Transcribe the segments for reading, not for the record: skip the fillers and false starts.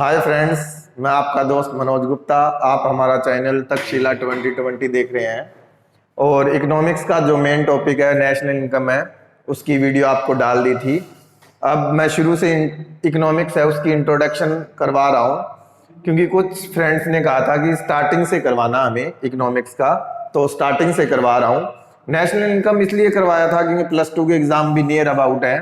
Hi friends, मैं आपका दोस्त मनोज गुप्ता। आप हमारा चैनल तक्षशिला 2020 देख रहे हैं और इकोनॉमिक्स का जो मेन टॉपिक है नेशनल इनकम है, उसकी वीडियो आपको डाल दी थी। अब मैं शुरू से इकोनॉमिक्स है उसकी इंट्रोडक्शन करवा रहा हूँ, क्योंकि कुछ फ्रेंड्स ने कहा था कि स्टार्टिंग से करवाना हमें इकोनॉमिक्स का, तो स्टार्टिंग से करवा रहा हूँ। नेशनल इनकम इसलिए करवाया था क्योंकि +2 के एग्जाम भी नियर अबाउट है,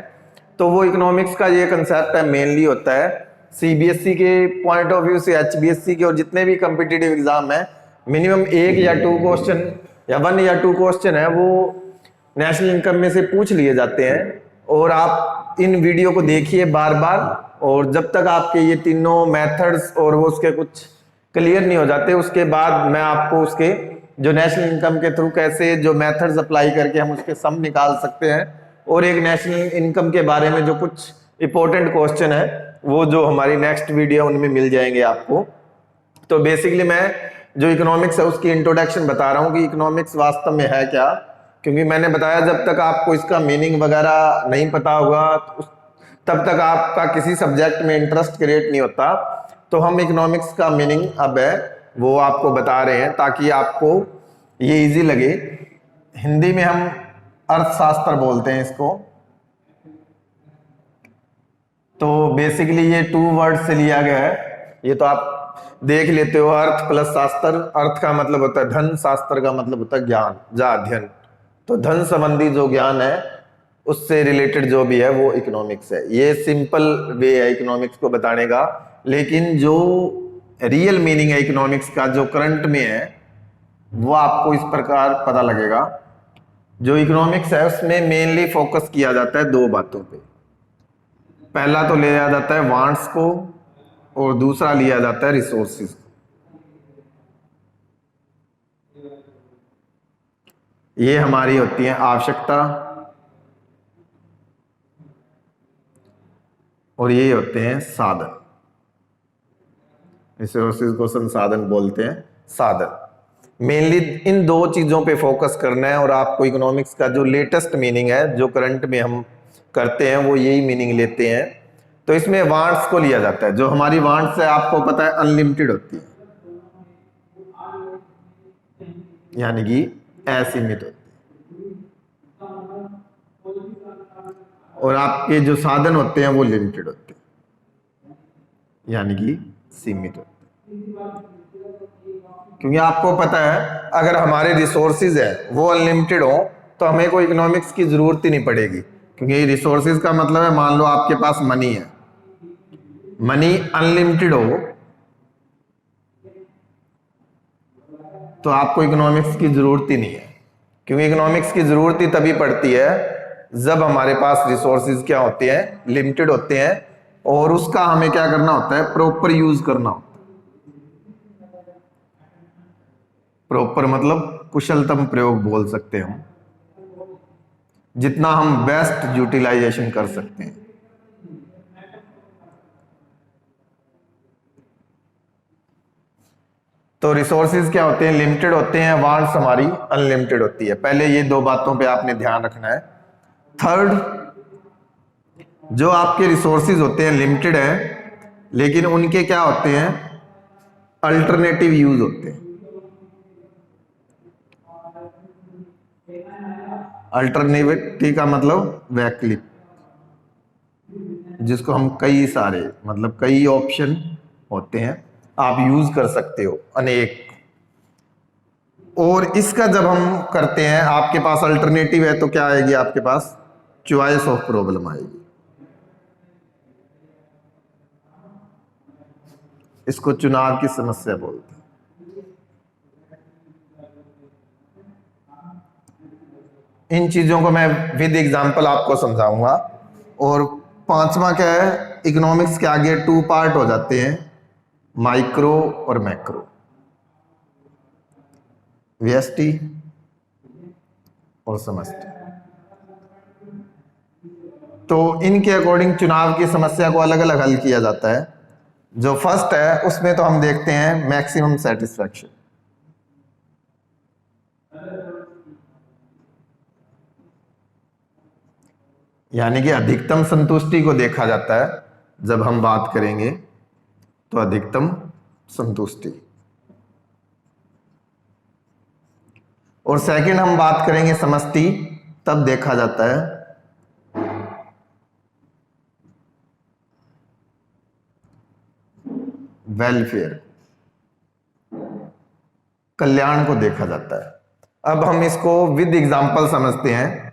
तो वो इकोनॉमिक्स का ये कंसेप्ट है मेनली होता है सीबीएसई के पॉइंट ऑफ व्यू से, एचबीएसई के और जितने भी कम्पिटिटिव एग्जाम है, मिनिमम 1 या 2 क्वेश्चन या 1 या 2 क्वेश्चन है वो नेशनल इनकम में से पूछ लिए जाते हैं। और आप इन वीडियो को देखिए बार बार, और जब तक आपके ये तीनों मेथड्स और वो उसके कुछ क्लियर नहीं हो जाते, उसके बाद मैं आपको उसके जो नेशनल इनकम के थ्रू कैसे जो मेथड्स अप्लाई करके हम उसके सम निकाल सकते हैं, और एक नेशनल इनकम के बारे में जो कुछ इंपॉर्टेंट क्वेश्चन है वो जो हमारी नेक्स्ट वीडियो उनमें मिल जाएंगे आपको। तो बेसिकली मैं जो इकोनॉमिक्स है उसकी इंट्रोडक्शन बता रहा हूँ कि इकोनॉमिक्स वास्तव में है क्या, क्योंकि मैंने बताया जब तक आपको इसका मीनिंग वगैरह नहीं पता होगा तब तक आपका किसी सब्जेक्ट में इंटरेस्ट क्रिएट नहीं होता। तो हम इकोनॉमिक्स का मीनिंग अब है वो आपको बता रहे हैं ताकि आपको ये इजी लगे। हिंदी में हम अर्थशास्त्र बोलते हैं इसको। तो बेसिकली ये 2 वर्ड से लिया गया है, ये तो आप देख लेते हो, अर्थ प्लस शास्त्र। अर्थ का मतलब होता है धन, शास्त्र का मतलब होता है ज्ञान या अध्ययन। तो धन संबंधी जो ज्ञान है उससे रिलेटेड जो भी है वो इकोनॉमिक्स है। ये सिंपल वे है इकोनॉमिक्स को बताने का, लेकिन जो रियल मीनिंग है इकोनॉमिक्स का जो करंट में है वो आपको इस प्रकार पता लगेगा। जो इकोनॉमिक्स है उसमें मेनली फोकस किया जाता है 2 बातों पे। पहला तो लिया जाता है वांट्स को और दूसरा लिया जाता है रिसोर्सेज को। ये हमारी होती है आवश्यकता और ये होते हैं साधन। रिसोर्सेज को संसाधन बोलते हैं, साधन। मेनली इन 2 चीजों पे फोकस करना है और आपको इकोनॉमिक्स का जो लेटेस्ट मीनिंग है जो करंट में हम करते हैं वो यही मीनिंग लेते हैं। तो इसमें वांट्स को लिया जाता है। जो हमारी वांट्स है आपको पता है अनलिमिटेड होती है, यानी कि असीमित होती है, और आपके जो साधन होते हैं वो लिमिटेड होते हैं, यानी कि सीमित होते हैं। क्योंकि आपको पता है अगर हमारे रिसोर्सेज है वो अनलिमिटेड हो तो हमें कोई इकोनॉमिक्स की जरूरत ही नहीं पड़ेगी, क्योंकि रिसोर्सेज का मतलब है मान लो आपके पास मनी है, मनी अनलिमिटेड हो तो आपको इकोनॉमिक्स की जरूरत ही नहीं है। क्योंकि इकोनॉमिक्स की जरूरत ही तभी पड़ती है जब हमारे पास रिसोर्सेज क्या होते हैं, लिमिटेड होते हैं, और उसका हमें क्या करना होता है, प्रॉपर यूज करना होता है। प्रॉपर मतलब कुशलतम प्रयोग बोल सकते हैं हम, जितना हम बेस्ट यूटिलाइजेशन कर सकते हैं। तो रिसोर्सेज क्या होते हैं, लिमिटेड होते हैं, वांट्स हमारी अनलिमिटेड होती है। पहले ये 2 बातों पे आपने ध्यान रखना है। थर्ड, जो आपके रिसोर्सेज होते हैं लिमिटेड है, लेकिन उनके क्या होते हैं, अल्टरनेटिव यूज होते हैं। अल्टरनेटिव का मतलब वैकल्पिक, जिसको हम कई सारे मतलब कई ऑप्शन होते हैं, आप यूज कर सकते हो अनेक। और इसका जब हम करते हैं, आपके पास अल्टरनेटिव है तो क्या आएगी, आपके पास चॉइस ऑफ प्रॉब्लम आएगी। इसको चुनाव की समस्या बोलते हैं। इन चीजों को मैं विद एग्जांपल आपको समझाऊंगा। और 5वां क्या है, इकोनॉमिक्स के आगे 2 पार्ट हो जाते हैं, माइक्रो और मैक्रो, व्यष्टि और समष्टि। तो इनके अकॉर्डिंग चुनाव की समस्या को अलग अलग हल किया जाता है। जो फर्स्ट है उसमें तो हम देखते हैं मैक्सिमम सेटिस्फैक्शन, यानी कि अधिकतम संतुष्टि को देखा जाता है जब हम बात करेंगे तो अधिकतम संतुष्टि। और सेकंड हम बात करेंगे समष्टि, तब देखा जाता है वेलफेयर, कल्याण को देखा जाता है। अब हम इसको विद एग्जांपल समझते हैं।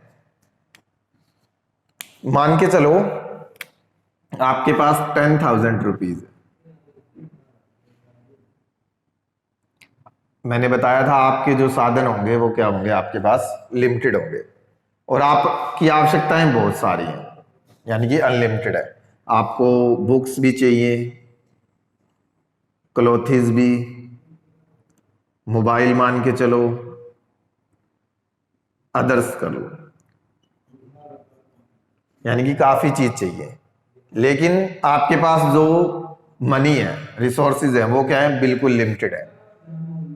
मान के चलो आपके पास 10,000 रुपीज है। मैंने बताया था आपके जो साधन होंगे वो क्या होंगे, आपके पास लिमिटेड होंगे और आपकी आवश्यकताएं बहुत सारी हैं, यानी कि अनलिमिटेड है। आपको बुक्स भी चाहिए, क्लोथिस भी, मोबाइल मान के चलो, अदर्स कर लो, यानी कि काफी चीज चाहिए। लेकिन आपके पास जो मनी है, रिसोर्सेज है, वो क्या है, बिल्कुल लिमिटेड है।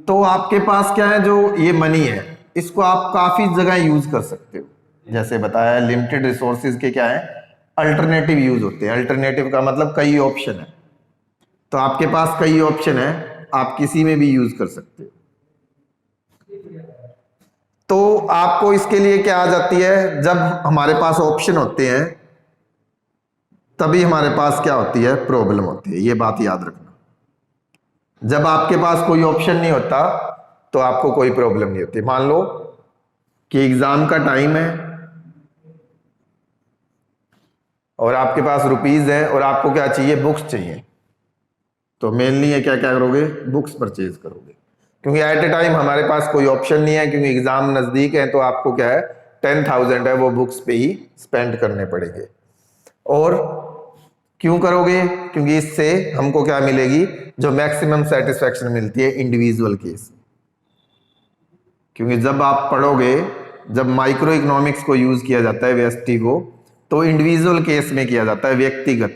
तो आपके पास क्या है, जो ये मनी है इसको आप काफी जगह यूज कर सकते हो। जैसे बताया लिमिटेड रिसोर्सेज के क्या है, अल्टरनेटिव यूज होते हैं। अल्टरनेटिव का मतलब कई ऑप्शन है, तो आपके पास कई ऑप्शन है, आप किसी में भी यूज कर सकते हो। तो आपको इसके लिए क्या आ जाती है, जब हमारे पास ऑप्शन होते हैं तभी हमारे पास क्या होती है, प्रॉब्लम होती है। ये बात याद रखना। जब आपके पास कोई ऑप्शन नहीं होता तो आपको कोई प्रॉब्लम नहीं होती। मान लो कि एग्जाम का टाइम है और आपके पास रुपीज है और आपको क्या चाहिए, बुक्स चाहिए, तो मेनली ये क्या क्या करोगे, बुक्स परचेज करोगे। क्योंकि एट ए टाइम हमारे पास कोई ऑप्शन नहीं है, क्योंकि एग्जाम नजदीक है, तो आपको क्या है, 10,000 है वो बुक्स पे ही स्पेंड करने पड़ेंगे। और क्यों करोगे, क्योंकि इससे हमको क्या मिलेगी, जो मैक्सिमम सेटिस्फेक्शन मिलती है इंडिविजुअल केस। क्योंकि जब आप पढ़ोगे, जब माइक्रो इकोनॉमिक्स को यूज किया जाता है, व्यष्टि को, तो इंडिविजुअल केस में किया जाता है, व्यक्तिगत।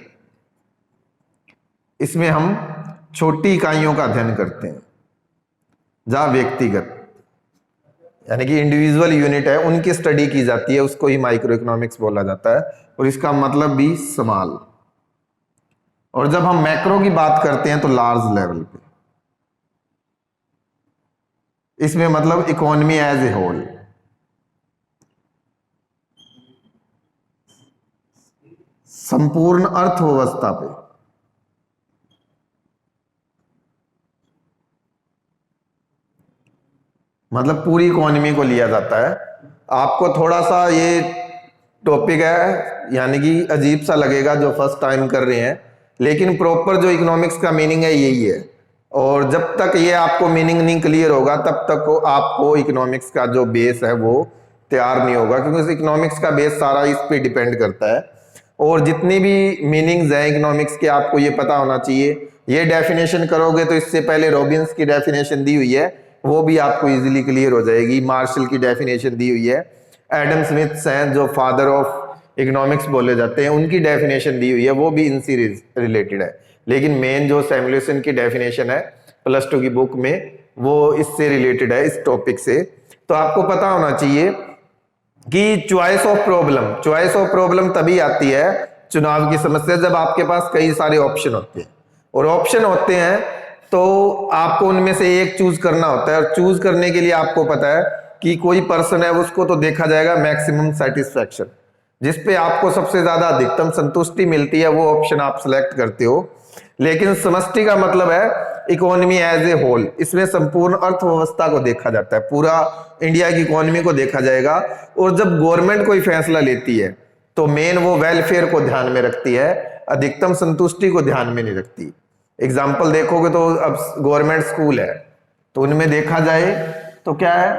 इसमें हम छोटी इकाइयों का अध्ययन करते हैं, जहां व्यक्तिगत यानी कि इंडिविजुअल यूनिट है, उनकी स्टडी की जाती है, उसको ही माइक्रो इकोनॉमिक्स बोला जाता है। और इसका मतलब भी समाल। और जब हम मैक्रो की बात करते हैं तो लार्ज लेवल पे, इसमें मतलब इकोनॉमी एज ए होल, संपूर्ण अर्थव्यवस्था पे। मतलब पूरी इकोनॉमी को लिया जाता है। आपको थोड़ा सा ये टॉपिक है यानी कि अजीब सा लगेगा जो फर्स्ट टाइम कर रहे हैं, लेकिन प्रॉपर जो इकोनॉमिक्स का मीनिंग है यही है। और जब तक ये आपको मीनिंग नहीं क्लियर होगा तब तक आपको इकोनॉमिक्स का जो बेस है वो तैयार नहीं होगा, क्योंकि इकोनॉमिक्स का बेस सारा इस पे डिपेंड करता है। और जितनी भी मीनिंग्स हैं इकोनॉमिक्स के, आपको ये पता होना चाहिए। ये डेफिनेशन करोगे तो इससे पहले रॉबिन्स की डेफिनेशन दी हुई है, वो भी आपको इजीली क्लियर हो जाएगी। मार्शल की डेफिनेशन दी हुई है, एडम स्मिथ हैं जो फादर ऑफ इकोनॉमिक्स बोले जाते हैं, उनकी डेफिनेशन दी हुई है, वो भी इनसे रिलेटेड है। लेकिन मेन जो सैमुएल्सन की डेफिनेशन है +2 की बुक में, वो इससे रिलेटेड है, इस टॉपिक से। तो आपको पता होना चाहिए कि चॉइस ऑफ प्रॉब्लम तभी आती है, चुनाव की समस्या, जब आपके पास कई सारे ऑप्शन होते हैं। और ऑप्शन होते हैं तो आपको उनमें से एक चूज करना होता है, और चूज करने के लिए आपको पता है कि कोई पर्सन है, उसको तो देखा जाएगा मैक्सिमम सेटिस्फैक्शन, जिसपे आपको सबसे ज्यादा अधिकतम संतुष्टि मिलती है, वो ऑप्शन आप सिलेक्ट करते हो। लेकिन समष्टि का मतलब है इकोनॉमी एज ए होल, इसमें संपूर्ण अर्थव्यवस्था को देखा जाता है, पूरा इंडिया की इकोनॉमी को देखा जाएगा। और जब गवर्नमेंट कोई फैसला लेती है तो मेन वो वेलफेयर को ध्यान में रखती है, अधिकतम संतुष्टि को ध्यान में नहीं रखती। एग्जाम्पल देखोगे तो अब गवर्नमेंट स्कूल है, तो उनमें देखा जाए तो क्या है,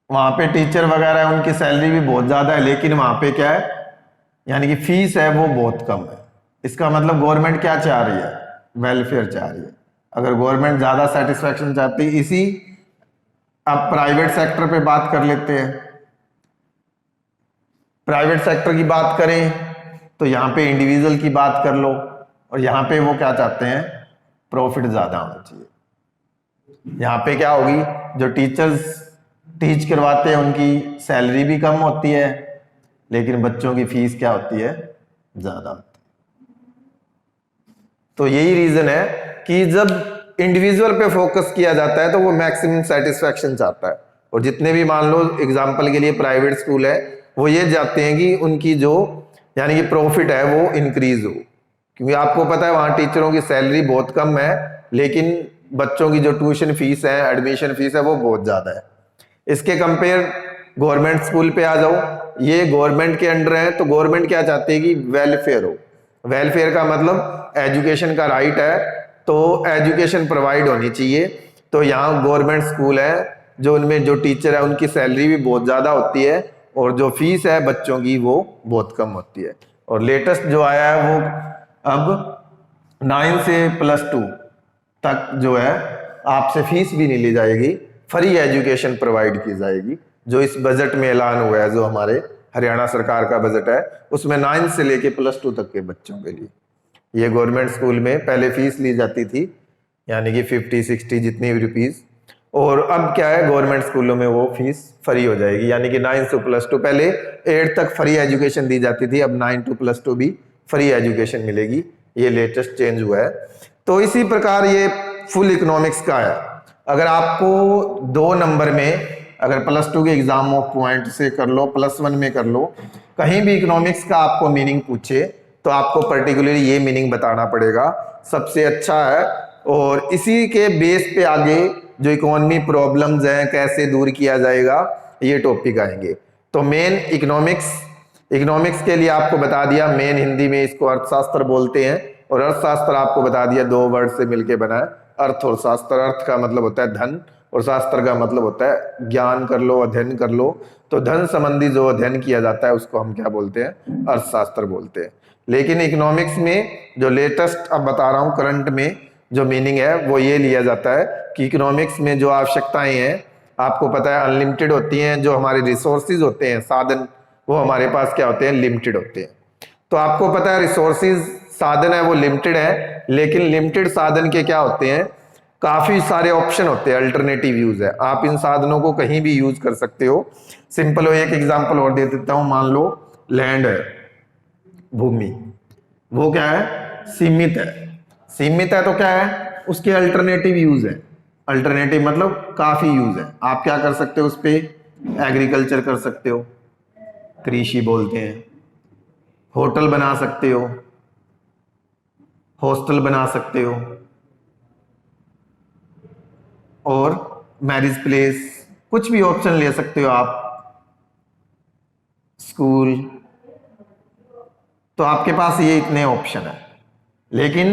वहां पे टीचर वगैरह उनकी सैलरी भी बहुत ज्यादा है, लेकिन वहां पे क्या है, यानी कि फीस है वो बहुत कम है। इसका मतलब गवर्नमेंट क्या चाह रही है, वेलफेयर चाह रही है। अगर गवर्नमेंट ज्यादा सेटिस्फेक्शन चाहती है, इसी अब प्राइवेट सेक्टर पे बात कर लेते हैं। प्राइवेट सेक्टर की बात करें तो यहाँ पे इंडिविजुअल की बात कर लो, और यहाँ पे वो क्या चाहते हैं, प्रॉफिट ज्यादा होना चाहिए। यहाँ पे क्या होगी, जो टीचर्स टीच करवाते हैं उनकी सैलरी भी कम होती है, लेकिन बच्चों की फीस क्या होती है, ज्यादा होती है। तो यही रीजन है कि जब इंडिविजुअल पे फोकस किया जाता है तो वो मैक्सिमम सेटिस्फैक्शन चाहता है। और जितने भी मान लो एग्जाम्पल के लिए प्राइवेट स्कूल है, वो ये चाहते हैं कि उनकी जो यानी कि प्रॉफिट है वो इंक्रीज हो, क्योंकि आपको पता है वहां टीचरों की सैलरी बहुत कम है, लेकिन बच्चों की जो ट्यूशन फीस है, एडमिशन फीस है, वो बहुत ज्यादा है। इसके कंपेयर गवर्नमेंट स्कूल पे आ जाओ, ये गवर्नमेंट के अंडर है, तो गवर्नमेंट क्या चाहती है कि वेलफेयर हो। वेलफेयर का मतलब एजुकेशन का राइट है, तो एजुकेशन प्रोवाइड होनी चाहिए। तो यहाँ गवर्नमेंट स्कूल है जो उनमें जो टीचर है उनकी सैलरी भी बहुत ज़्यादा होती है और जो फीस है बच्चों की वो बहुत कम होती है। और लेटेस्ट जो आया है वो अब 9 से +2 तक जो है आपसे फीस भी नहीं ली जाएगी, फ्री एजुकेशन प्रोवाइड की जाएगी। जो इस बजट में ऐलान हुआ है, जो हमारे हरियाणा सरकार का बजट है, उसमें 9 से लेके +2 तक के बच्चों के लिए ये गवर्नमेंट स्कूल में पहले फीस ली जाती थी, यानी कि 50-60 जितनी भी रुपीज, और अब क्या है गवर्नमेंट स्कूलों में वो फीस फ्री हो जाएगी, यानी कि 9 से +2। पहले 8 तक फ्री एजुकेशन दी जाती थी, अब 9 to +2 भी फ्री एजुकेशन मिलेगी। ये लेटेस्ट चेंज हुआ है। तो इसी प्रकार ये फुल इकोनॉमिक्स का है। अगर आपको 2 नंबर में अगर +2 के एग्जाम ऑफ पॉइंट से कर लो, +1 में कर लो, कहीं भी इकोनॉमिक्स का आपको मीनिंग पूछे तो आपको पर्टिकुलरली ये मीनिंग बताना पड़ेगा, सबसे अच्छा है। और इसी के बेस पे आगे जो इकोनॉमी प्रॉब्लम्स हैं कैसे दूर किया जाएगा, ये टॉपिक आएंगे। तो मेन इकोनॉमिक्स के लिए आपको बता दिया, मेन हिंदी में इसको अर्थशास्त्र बोलते हैं। और अर्थशास्त्र आपको बता दिया 2 वर्ड से मिलके बना है, अर्थ और शास्त्र। अर्थ का मतलब होता है धन और शास्त्र का मतलब होता है ज्ञान कर लो, अध्ययन कर लो। तो धन संबंधी जो अध्ययन किया जाता है उसको हम क्या बोलते हैं, अर्थशास्त्र बोलते हैं। लेकिन इकोनॉमिक्स में जो लेटेस्ट अब बता रहा हूं करंट में जो मीनिंग है वो ये लिया जाता है कि इकोनॉमिक्स में जो आवश्यकताएं हैं आपको पता है अनलिमिटेड होती हैं, जो हमारे रिसोर्सेज होते हैं, साधन, वो हमारे पास क्या होते हैं, लिमिटेड होते हैं। तो आपको पता है रिसोर्सेज साधन है वो लिमिटेड है, लेकिन लिमिटेड साधन के क्या होते हैं, काफी सारे ऑप्शन होते हैं, अल्टरनेटिव यूज है। आप इन साधनों को कहीं भी यूज कर सकते हो। सिंपल हो, एक एग्जांपल और दे देता हूं। मान लो लैंड है, भूमि, वो क्या है, सीमित है। सीमित है तो क्या है, उसके अल्टरनेटिव यूज है। अल्टरनेटिव मतलब काफी यूज है। आप क्या कर सकते हो उस पे, एग्रीकल्चर कर सकते हो, कृषि बोलते हैं, होटल बना सकते हो, हॉस्टल बना सकते हो, और मैरिज प्लेस, कुछ भी ऑप्शन ले सकते हो आप, स्कूल। तो आपके पास ये इतने ऑप्शन है, लेकिन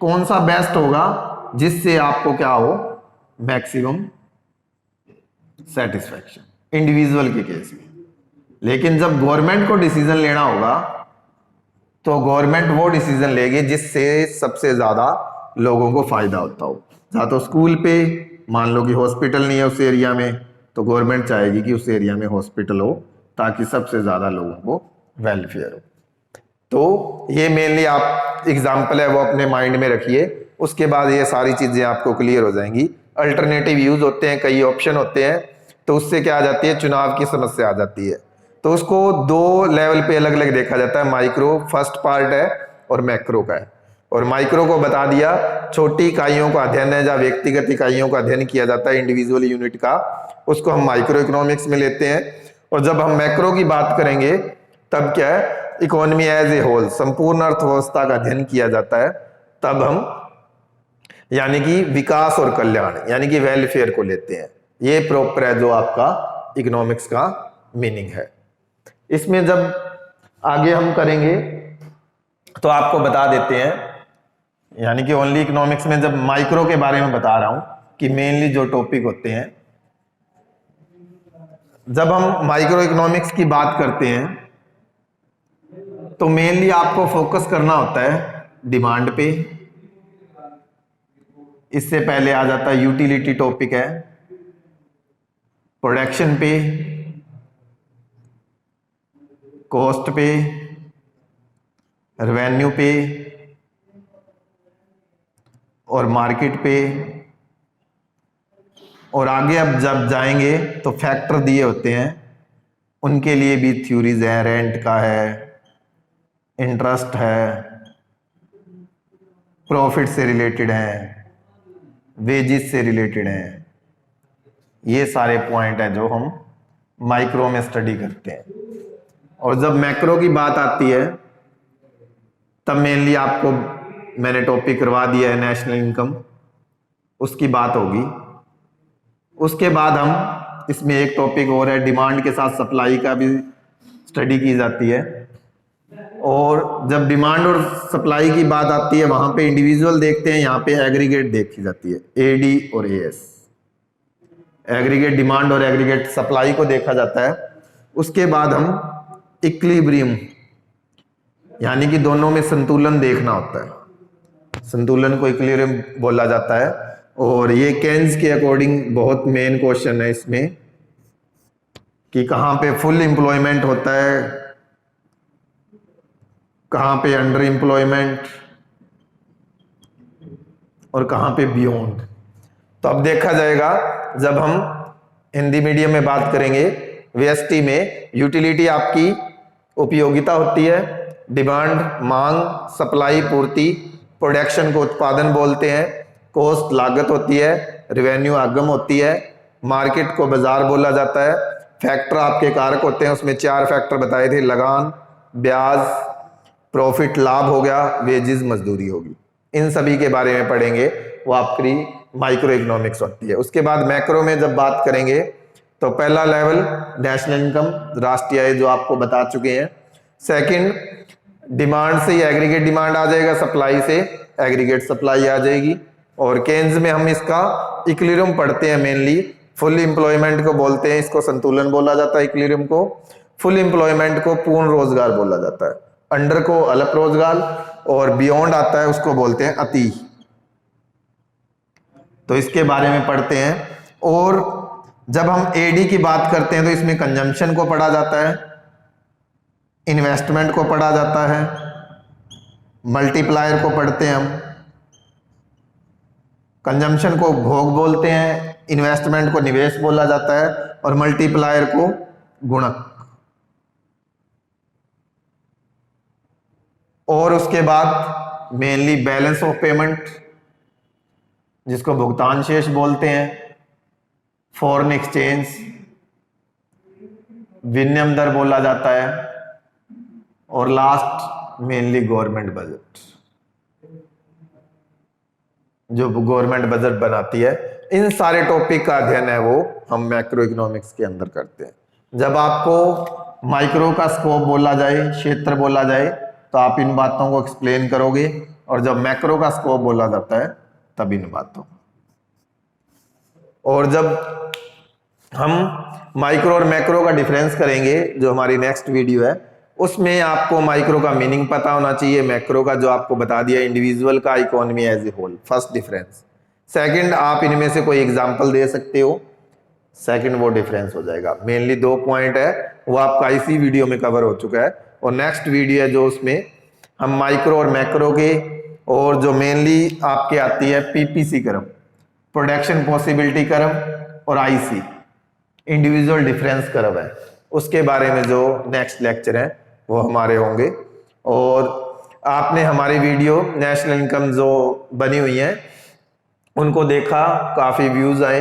कौन सा बेस्ट होगा जिससे आपको क्या हो, मैक्सिमम सेटिस्फैक्शन इंडिविजुअल के केस में। लेकिन जब गवर्नमेंट को डिसीजन लेना होगा तो गवर्नमेंट वो डिसीजन लेगी जिससे सबसे ज्यादा लोगों को फायदा होता हो। या तो स्कूल पे, मान लो कि हॉस्पिटल नहीं है उस एरिया में, तो गवर्नमेंट चाहेगी कि उस एरिया में हॉस्पिटल हो ताकि सबसे ज्यादा लोगों को वेलफेयर हो। तो ये मेनली आप एग्जाम्पल है वो अपने माइंड में रखिए, उसके बाद ये सारी चीजें आपको क्लियर हो जाएंगी। अल्टरनेटिव यूज होते हैं, कई ऑप्शन होते हैं, तो उससे क्या आ जाती है, चुनाव की समस्या आ जाती है। तो उसको 2 लेवल पे अलग अलग देखा जाता है, माइक्रो फर्स्ट पार्ट है और मैक्रो का है। और माइक्रो को बता दिया, छोटी इकाइयों का अध्ययन है, जहाँ व्यक्तिगत इकाइयों का अध्ययन किया जाता है, इंडिविजुअल यूनिट का, उसको हम माइक्रो इकोनॉमिक्स में लेते हैं। और जब हम मैक्रो की बात करेंगे तब क्या है, इकोनॉमी एज ए होल, संपूर्ण अर्थव्यवस्था का अध्ययन किया जाता है, तब हम यानी कि विकास और कल्याण यानी कि वेलफेयर को लेते हैं। ये प्रॉपर है जो आपका इकोनॉमिक्स का मीनिंग है। इसमें जब आगे हम करेंगे तो आपको बता देते हैं, यानी कि ओनली इकोनॉमिक्स में जब माइक्रो के बारे में बता रहा हूं कि मेनली जो टॉपिक होते हैं, जब हम माइक्रो इकोनॉमिक्स की बात करते हैं तो मेनली आपको फोकस करना होता है डिमांड पे। इससे पहले आ जाता है यूटिलिटी टॉपिक है, प्रोडक्शन पे, कॉस्ट पे, रेवेन्यू पे और मार्केट पे। और आगे अब जब जाएंगे तो फैक्टर दिए होते हैं, उनके लिए भी थ्योरीज हैं, रेंट का है, इंटरेस्ट है, प्रॉफिट से रिलेटेड हैं, वेजेस से रिलेटेड हैं। ये सारे पॉइंट हैं जो हम माइक्रो में स्टडी करते हैं। और जब मैक्रो की बात आती है तब मेनली आपको मैंने टॉपिक करवा दिया है नेशनल इनकम, उसकी बात होगी। उसके बाद हम इसमें एक टॉपिक और है, डिमांड के साथ सप्लाई का भी स्टडी की जाती है। और जब डिमांड और सप्लाई की बात आती है वहां पे इंडिविजुअल देखते हैं, यहाँ पे एग्रीगेट देखी जाती है, एडी और एएस। एग्रीगेट डिमांड और एग्रीगेट सप्लाई को देखा जाता है। उसके बाद हम इक्विलिब्रियम यानी कि दोनों में संतुलन देखना होता है, संतुलन को इक्विलिब्रियम बोला जाता है। और ये केन्स के अकॉर्डिंग बहुत मेन क्वेश्चन है इसमें कि कहां पे फुल एम्प्लॉयमेंट होता है, कहां पे अंडर एम्प्लॉयमेंट और कहां पे बियॉन्ड। तो अब देखा जाएगा जब हम हिंदी मीडियम में बात करेंगे, वीएसटी में यूटिलिटी आपकी उपयोगिता होती है, डिमांड मांग, सप्लाई पूर्ति, प्रोडक्शन को उत्पादन बोलते हैं, कॉस्ट लागत होती है, रेवेन्यू आगम होती है, मार्केट को बाजार बोला जाता है, फैक्टर आपके कारक होते हैं। उसमें 4 फैक्टर बताए थे, लगान, ब्याज, प्रॉफिट लाभ हो गया, वेजेस मजदूरी होगी। इन सभी के बारे में पढ़ेंगे, वो आपकी माइक्रो इकोनॉमिक्स होती है। उसके बाद मैक्रो में जब बात करेंगे तो पहला लेवल नेशनल इनकम, राष्ट्रीय आय जो आपको बता चुके हैं। सेकंड, डिमांड से एग्रीगेट डिमांड आ जाएगा, सप्लाई से एग्रीगेट सप्लाई आ जाएगी। और केन्स में हम इसका इक्विलिब्रियम पढ़ते हैं मेनली। फुल एम्प्लॉयमेंट को बोलते हैं, इसको संतुलन बोला जाता है, इक्विलिब्रियम को। फुल एम्प्लॉयमेंट को पूर्ण रोजगार बोला जाता है, अंडर को अल्प रोजगार, और बियॉन्ड आता है उसको बोलते हैं अति। तो इसके बारे में पढ़ते हैं। और जब हम एडी की बात करते हैं तो इसमें कंजम्पशन को पढ़ा जाता है, इन्वेस्टमेंट को पढ़ा जाता है, मल्टीप्लायर को पढ़ते हैं हम। कंजम्पशन को भोग बोलते हैं, इन्वेस्टमेंट को निवेश बोला जाता है, और मल्टीप्लायर को गुणक। और उसके बाद मेनली बैलेंस ऑफ पेमेंट जिसको भुगतान शेष बोलते हैं, फॉरेन एक्सचेंज, विनिमय दर बोला जाता है, और लास्ट मेनली गवर्नमेंट बजट, जो गवर्नमेंट बजट बनाती है। इन सारे टॉपिक का अध्ययन है वो हम मैक्रो इकोनॉमिक्स के अंदर करते हैं। जब आपको माइक्रो का स्कोप बोला जाए, क्षेत्र बोला जाए, तो आप इन बातों को एक्सप्लेन करोगे, और जब मैक्रो का स्कोप बोला जाता है तब इन बातों। और जब हम माइक्रो और मैक्रो का डिफरेंस करेंगे, जो हमारी नेक्स्ट वीडियो है, उसमें आपको माइक्रो का मीनिंग पता होना चाहिए, मैक्रो का जो आपको बता दिया इंडिविजुअल का, economy as a whole, first difference. Second, आप इनमें से कोई एग्जांपल दे सकते हो, सेकंड वो डिफरेंस हो जाएगा। मेनली 2 पॉइंट है, वो आपका इसी वीडियो में कवर हो चुका है। और नेक्स्ट वीडियो है जो उसमें हम माइक्रो और मैक्रो के, और जो मेनली आपके आती है PPC curve, production possibility curve, और आईसी इंडिविजुअल डिफरेंस कर्व है, उसके बारे में जो नेक्स्ट लेक्चर है वो हमारे होंगे। और आपने हमारी वीडियो नेशनल इनकम जो बनी हुई है उनको देखा, काफी व्यूज आए,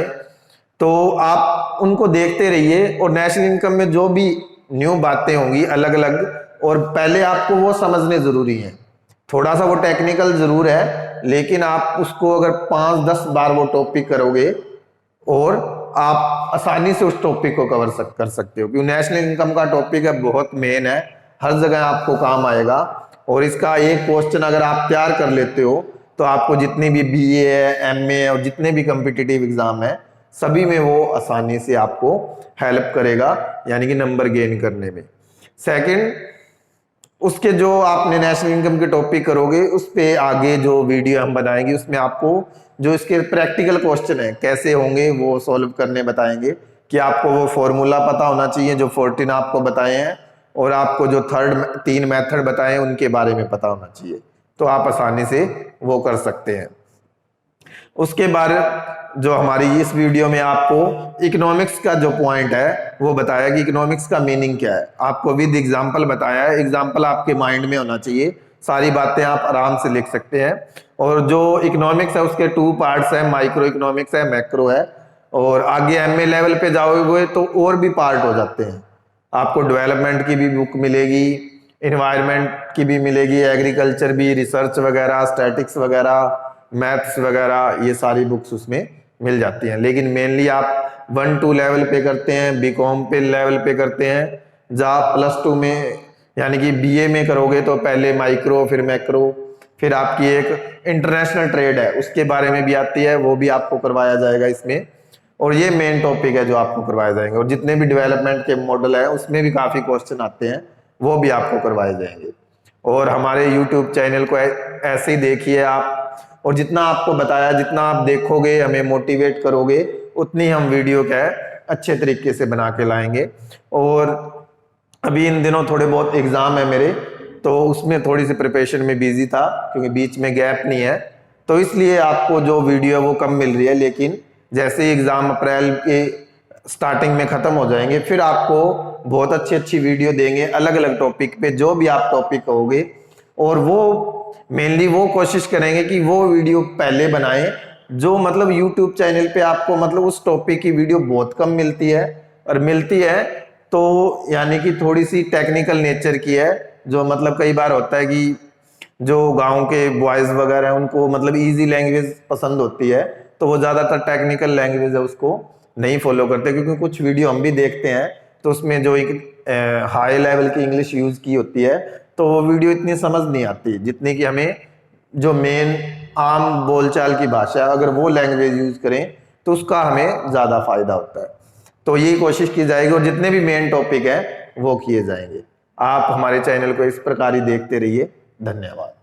तो आप उनको देखते रहिए। और नेशनल इनकम में जो भी न्यू बातें होंगी अलग अलग, और पहले आपको वो समझने जरूरी है। थोड़ा सा वो टेक्निकल जरूर है, लेकिन आप उसको अगर 5-10 बार वो टॉपिक करोगे और आप आसानी से उस टॉपिक को कवर कर सकते हो, क्योंकि नेशनल इनकम का टॉपिक है, बहुत मेन है, हर जगह आपको काम आएगा। और इसका एक क्वेश्चन अगर आप तैयार कर लेते हो तो आपको जितनी भी बीए है, एमए है, और जितने भी कम्पिटिटिव एग्जाम है सभी में वो आसानी से आपको हेल्प करेगा, यानी कि नंबर गेन करने में। सेकंड, उसके जो आपने नेशनल इनकम के टॉपिक करोगे उस पे आगे जो वीडियो हम बनाएंगे उसमें आपको जो इसके प्रैक्टिकल क्वेश्चन है कैसे होंगे वो सॉल्व करने बताएंगे, कि आपको वो फॉर्मूला पता होना चाहिए जो 14 आपको बताए हैं, और आपको जो 3 मेथड बताए हैं उनके बारे में पता होना चाहिए, तो आप आसानी से वो कर सकते हैं। उसके बाद जो हमारी इस वीडियो में आपको इकोनॉमिक्स का जो पॉइंट है वो बताया कि इकोनॉमिक्स का मीनिंग क्या है, आपको विद एग्जांपल बताया है। एग्जांपल आपके माइंड में होना चाहिए सारी बातें आप आराम से लिख सकते हैं। और जो इकोनॉमिक्स है उसके 2 पार्ट्स हैं, माइक्रो इकोनॉमिक्स है, मैक्रो है। और आगे एमए लेवल पे जाओगे तो और भी पार्ट हो जाते हैं। आपको डेवलपमेंट की भी बुक मिलेगी, इन्वायरमेंट की भी मिलेगी, एग्रीकल्चर भी, रिसर्च वगैरह, स्टैटिक्स वगैरह, मैथ्स वगैरह, ये सारी बुक्स उसमें मिल जाती हैं। लेकिन मेनली आप 1-2 लेवल पे करते हैं, बीकॉम पे लेवल पे करते हैं। जब आप +2 में यानी कि बीए में करोगे तो पहले माइक्रो, फिर मैक्रो, फिर आपकी एक इंटरनेशनल ट्रेड है उसके बारे में भी आती है, वो भी आपको करवाया जाएगा इसमें। और ये मेन टॉपिक है जो आपको करवाए जाएंगे। और जितने भी डेवलपमेंट के मॉडल है उसमें भी काफ़ी क्वेश्चन आते हैं, वो भी आपको करवाए जाएंगे। और हमारे यूट्यूब चैनल को ऐसे ही देखिए आप, और जितना आपको बताया, जितना आप देखोगे, हमें मोटिवेट करोगे, उतनी हम वीडियो क्या है अच्छे तरीके से बना के लाएंगे। और अभी इन दिनों थोड़े बहुत एग्जाम है मेरे, तो उसमें थोड़ी सी प्रिपरेशन में बिजी था क्योंकि बीच में गैप नहीं है, तो इसलिए आपको जो वीडियो है वो कम मिल रही है। लेकिन जैसे ही एग्जाम अप्रैल के स्टार्टिंग में खत्म हो जाएंगे, फिर आपको बहुत अच्छी अच्छी वीडियो देंगे अलग अलग टॉपिक पे, जो भी आप टॉपिक कहोगे। और वो मेनली वो कोशिश करेंगे कि वो वीडियो पहले बनाएं जो मतलब यूट्यूब चैनल पे आपको मतलब उस टॉपिक की वीडियो बहुत कम मिलती है, और मिलती है तो यानी कि थोड़ी सी टेक्निकल नेचर की है। जो मतलब कई बार होता है कि जो गांव के बॉयज वगैरह हैं उनको मतलब इजी लैंग्वेज पसंद होती है, तो वो ज़्यादातर टेक्निकल लैंग्वेज है उसको नहीं फॉलो करते। क्योंकि कुछ वीडियो हम भी देखते हैं तो उसमें जो एक हाई लेवल की इंग्लिश यूज़ की होती है, तो वो वीडियो इतनी समझ नहीं आती जितनी कि हमें जो मेन आम बोलचाल की भाषा अगर वो लैंग्वेज यूज़ करें तो उसका हमें ज़्यादा फायदा होता है। तो यही कोशिश की जाएगी और जितने भी मेन टॉपिक है वो किए जाएंगे। आप हमारे चैनल को इस प्रकार ही देखते रहिए। धन्यवाद।